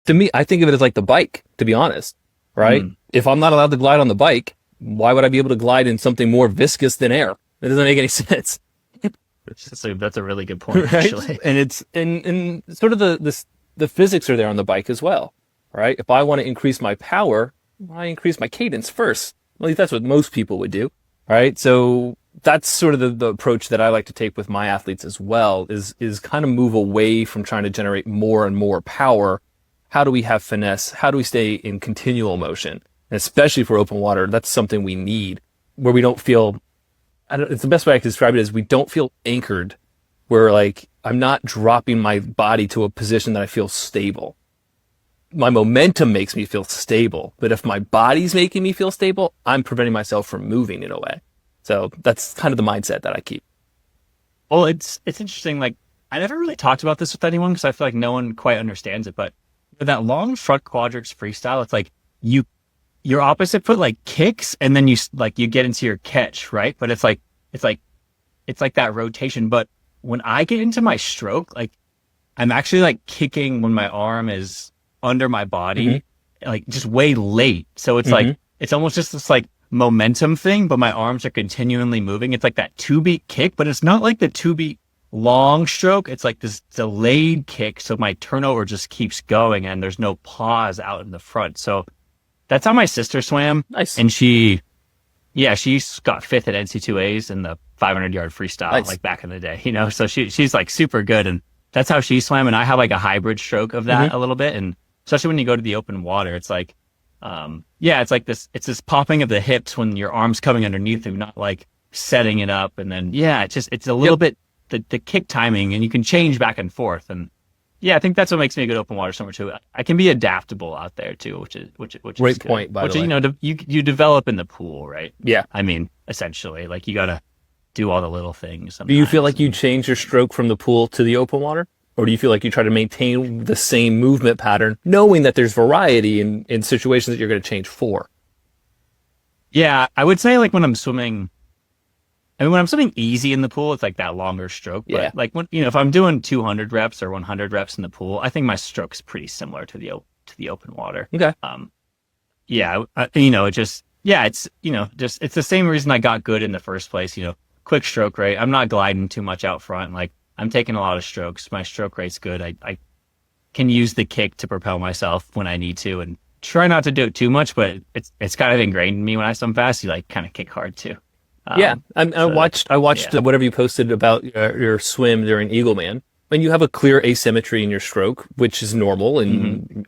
To me, I think of it as like the bike, to be honest, right? Mm. If I'm not allowed to glide on the bike, why would I be able to glide in something more viscous than air? It doesn't make any sense. That's a really good point, Right? actually. And it's and sort of the physics are there on the bike as well, right? If I want to increase my power, I increase my cadence first. At least that's what most people would do, right? So that's sort of the approach that I like to take with my athletes as well, is kind of move away from trying to generate more and more power. How do we have finesse? How do we stay in continual motion? And especially for open water, that's something we need, where we don't feel, it's the best way I can describe it is we don't feel anchored, where like I'm not dropping my body to a position that I feel stable. My momentum makes me feel stable, but if my body's making me feel stable, I'm preventing myself from moving in a way. So that's kind of the mindset that I keep. Well, it's interesting. Like, I never really talked about this with anyone because I feel like no one quite understands it. But with that long front quadrics freestyle, it's like your opposite foot like kicks, and then you get into your catch, right? But it's like that rotation. But when I get into my stroke, like I'm actually like kicking when my arm is under my body, like just way late. So it's like it's almost just this like momentum thing, but my arms are continually moving. It's like that 2-beat kick, but it's not like the 2-beat long stroke. It's like this delayed kick. So my turnover just keeps going and there's no pause out in the front. So that's how my sister swam. Nice. And she's got fifth at NC2As in the 500-yard freestyle, Nice. like back in the day, So she's like super good. And that's how she swam. And I have like a hybrid stroke of that a little bit. And especially when you go to the open water, it's like, it's like it's this popping of the hips when your arm's coming underneath you, not like setting it up. And then, it's a little bit the kick timing, and you can change back and forth. And I think that's what makes me a good open water swimmer too. I can be adaptable out there too, which is Great good. point, by the way. You develop in the pool, right? Yeah. I mean, essentially, like you got to do all the little things. Do you feel like you sometimes. change your stroke from the pool to the open water? Or do you feel like you try to maintain the same movement pattern, knowing that there's variety in situations that you're going to change for? Yeah, I would say like when I'm swimming easy in the pool, it's like that longer stroke. But Yeah. like when, if I'm doing 200 reps or 100 reps in the pool, I think my stroke's pretty similar to the open water. Okay. It's the same reason I got good in the first place, quick stroke rate. I'm not gliding too much out front. Like I'm taking a lot of strokes. My stroke rate's good. I can use the kick to propel myself when I need to and try not to do it too much, but it's kind of ingrained in me when I swim fast. You like kind of kick hard too. I watched whatever you posted about your swim during Eagleman, and you have a clear asymmetry in your stroke, which is normal and